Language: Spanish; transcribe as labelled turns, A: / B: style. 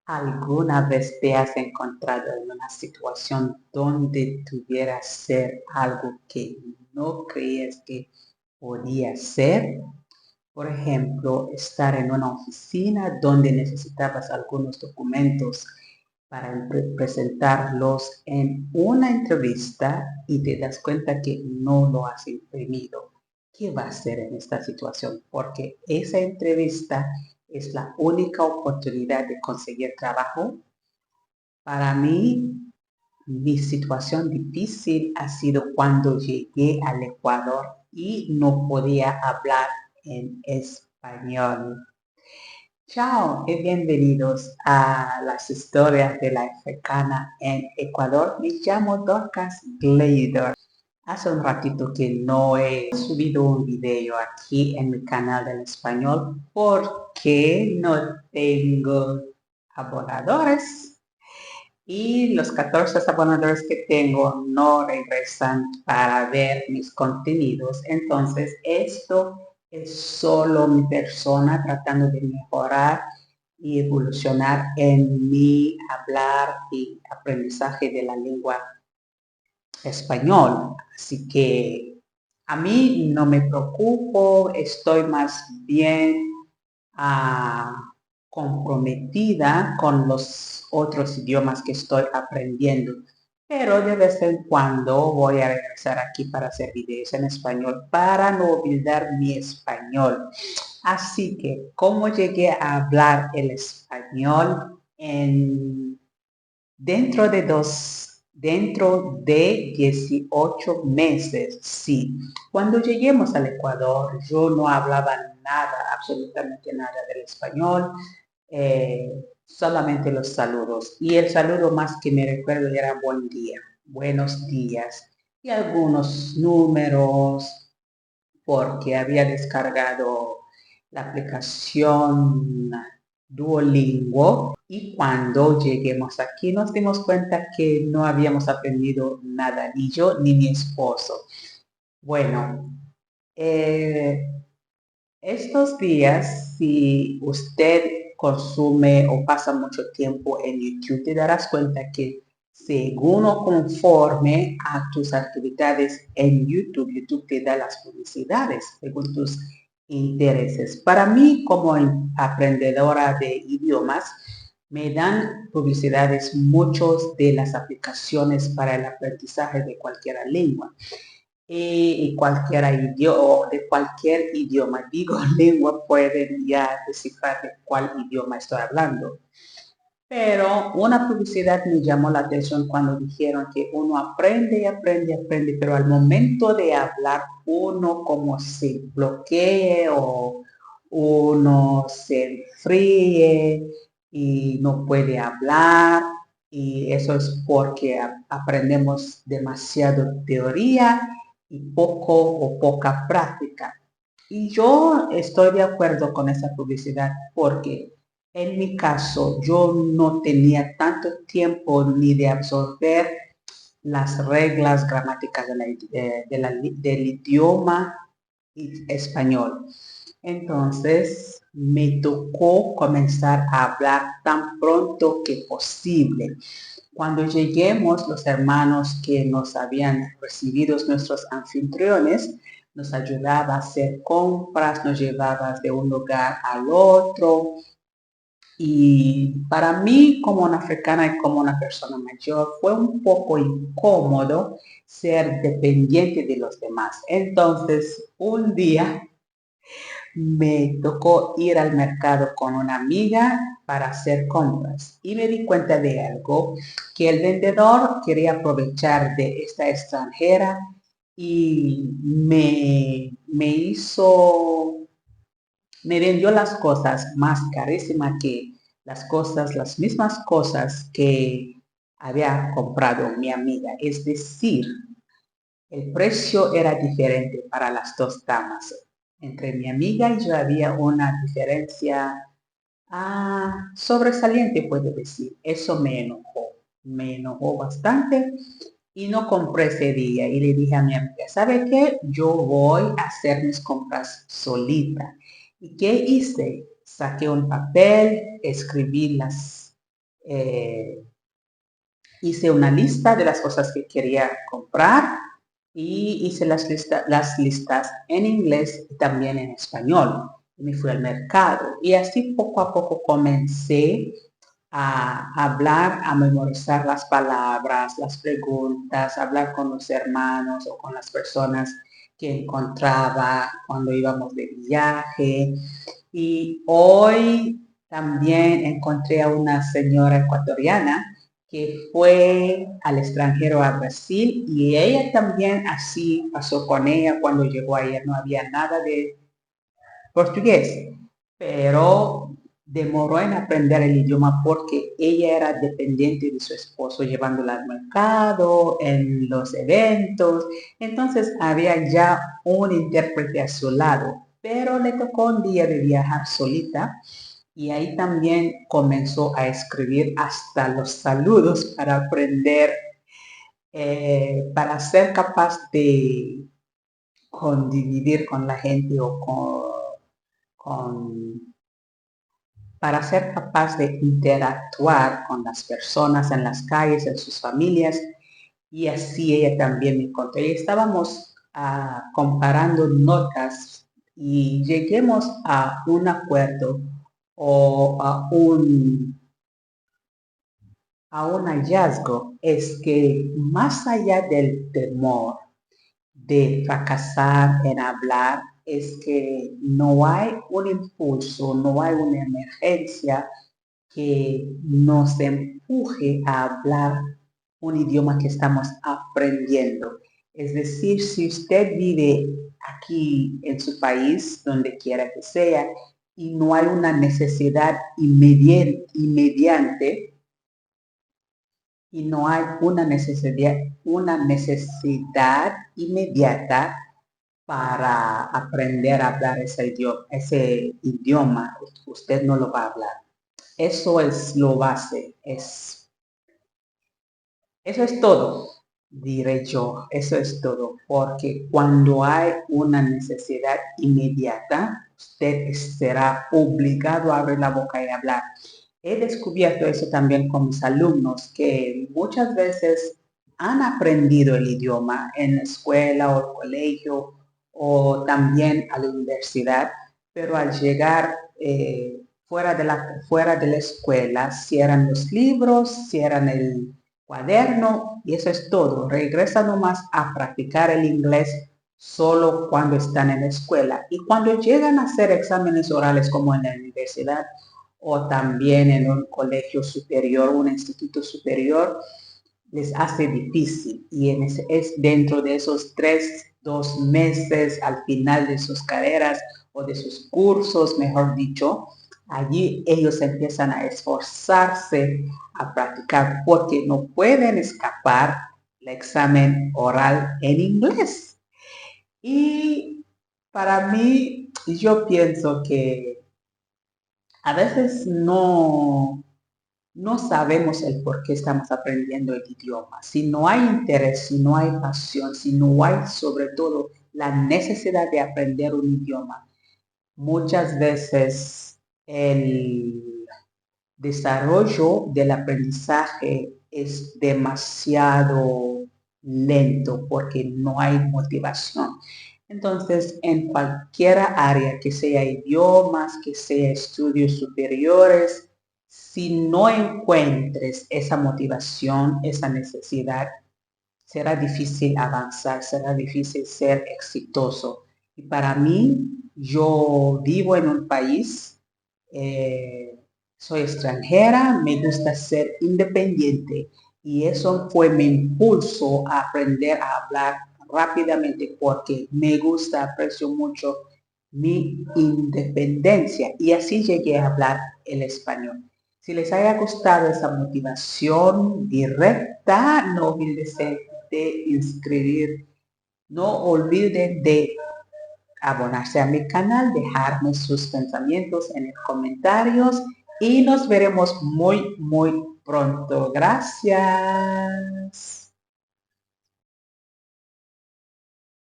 A: ¿Alguna vez te has encontrado en una situación donde tuvieras hacer algo que no creías que podía ser? Por ejemplo, estar en una oficina donde necesitabas algunos documentos para presentarlos en una entrevista y te das cuenta que no lo has imprimido. ¿Qué va a hacer en esta situación? Porque esa entrevista es la única oportunidad de conseguir trabajo. Para mí, mi situación difícil ha sido cuando llegué al Ecuador y no podía hablar en español. Chao y bienvenidos a las historias de la africana en Ecuador. Me llamo Dorcas Glader. Hace un ratito que no he subido un video aquí en mi canal del español porque no tengo abonadores y los 14 abonadores que tengo no regresan para ver mis contenidos. Entonces, esto es solo mi persona tratando de mejorar y evolucionar en mi hablar y aprendizaje de la lengua español. Así que a mí no me preocupo, estoy más bien comprometida con los otros idiomas que estoy aprendiendo. Pero de vez en cuando voy a regresar aquí para hacer videos en español para no olvidar mi español. Así que, ¿cómo llegué a hablar el español dentro de 18 meses? Sí. Cuando lleguemos al Ecuador, yo no hablaba nada, absolutamente nada del español, solamente los saludos. Y el saludo más que me recuerdo era buen día, buenos días y algunos números, porque había descargado la aplicación Duolingo y cuando lleguemos aquí nos dimos cuenta que no habíamos aprendido nada, ni yo ni mi esposo. Bueno, estos días, si usted consume o pasa mucho tiempo en YouTube, te darás cuenta que según o conforme a tus actividades en YouTube, YouTube te da las publicidades según tus intereses. Para mí, como aprendedora de idiomas, me dan publicidades muchos de las aplicaciones para el aprendizaje de cualquier lengua y de cualquier idioma, digo lengua, pueden ya descifrar de cuál idioma estoy hablando. Pero una publicidad me llamó la atención cuando dijeron que uno aprende y aprende y aprende, pero al momento de hablar uno como se bloquee o uno se enfríe y no puede hablar, y eso es porque aprendemos demasiado teoría y poco o poca práctica. Y yo estoy de acuerdo con esa publicidad porque en mi caso yo no tenía tanto tiempo ni de absorber las reglas gramáticas del idioma español. Entonces me tocó comenzar a hablar tan pronto que posible. Cuando lleguemos, los hermanos que nos habían recibido, nuestros anfitriones, nos ayudaba a hacer compras, nos llevaba de un lugar al otro. Y para mí, como una africana y como una persona mayor, fue un poco incómodo ser dependiente de los demás. Entonces, un día me tocó ir al mercado con una amiga para hacer compras y me di cuenta de algo, que el vendedor quería aprovechar de esta extranjera y me vendió las cosas más carísimas que las mismas cosas que había comprado mi amiga. Es decir, el precio era diferente para las dos damas. Entre mi amiga y yo había una diferencia sobresaliente, puedo decir. Eso me enojó bastante y no compré ese día. Y le dije a mi amiga, ¿sabe qué? Yo voy a hacer mis compras solita. ¿Y qué hice? Saqué un papel, escribí hice una lista de las cosas que quería comprar y hice las listas en inglés y también en español. Me fui al mercado y así poco a poco comencé a hablar, a memorizar las palabras, las preguntas, hablar con los hermanos o con las personas que encontraba cuando íbamos de viaje. Y hoy también encontré a una señora ecuatoriana que fue al extranjero a Brasil y ella también así pasó con ella cuando llegó allá. No había nada de portugués, pero demoró en aprender el idioma porque ella era dependiente de su esposo llevándola al mercado, en los eventos. Entonces había ya un intérprete a su lado, pero le tocó un día de viajar solita y ahí también comenzó a escribir hasta los saludos para aprender, para ser capaz de condividir con la gente o con para ser capaz de interactuar con las personas en las calles, en sus familias, y así ella también me contó. Y estábamos comparando notas y lleguemos a un acuerdo o a un hallazgo, es que más allá del temor de fracasar en hablar, es que no hay un impulso, no hay una emergencia que nos empuje a hablar un idioma que estamos aprendiendo. Es decir, si usted vive aquí en su país, donde quiera que sea, y no hay una necesidad inmediante y no hay una necesidad inmediata para aprender a hablar ese idioma, usted no lo va a hablar. Eso es lo base, eso es todo, diré yo, eso es todo, porque cuando hay una necesidad inmediata, usted será obligado a abrir la boca y hablar. He descubierto eso también con mis alumnos, que muchas veces han aprendido el idioma en la escuela o el colegio o también a la universidad, pero al llegar fuera de la escuela, cierran los libros, cierran el cuaderno y eso es todo. Regresan nomás a practicar el inglés solo cuando están en la escuela. Y cuando llegan a hacer exámenes orales como en la universidad o también en un colegio superior, un instituto superior, les hace difícil. Y es dentro de esos 2 meses al final de sus carreras o de sus cursos, mejor dicho, allí ellos empiezan a esforzarse a practicar porque no pueden escapar el examen oral en inglés. Y para mí, yo pienso que a veces no sabemos el por qué estamos aprendiendo el idioma. Si no hay interés, si no hay pasión, si no hay sobre todo la necesidad de aprender un idioma, muchas veces el desarrollo del aprendizaje es demasiado lento porque no hay motivación. Entonces, en cualquier área, que sea idiomas, que sea estudios superiores, si no encuentres esa motivación, esa necesidad, será difícil avanzar, será difícil ser exitoso. Y para mí, yo vivo en un país, soy extranjera, me gusta ser independiente y eso fue mi impulso a aprender a hablar rápidamente porque me gusta, aprecio mucho mi independencia y así llegué a hablar el español. Si les haya gustado esa motivación directa, no olviden de inscribir, no olviden de abonarse a mi canal, dejarme sus pensamientos en los comentarios y nos veremos muy pronto. Gracias.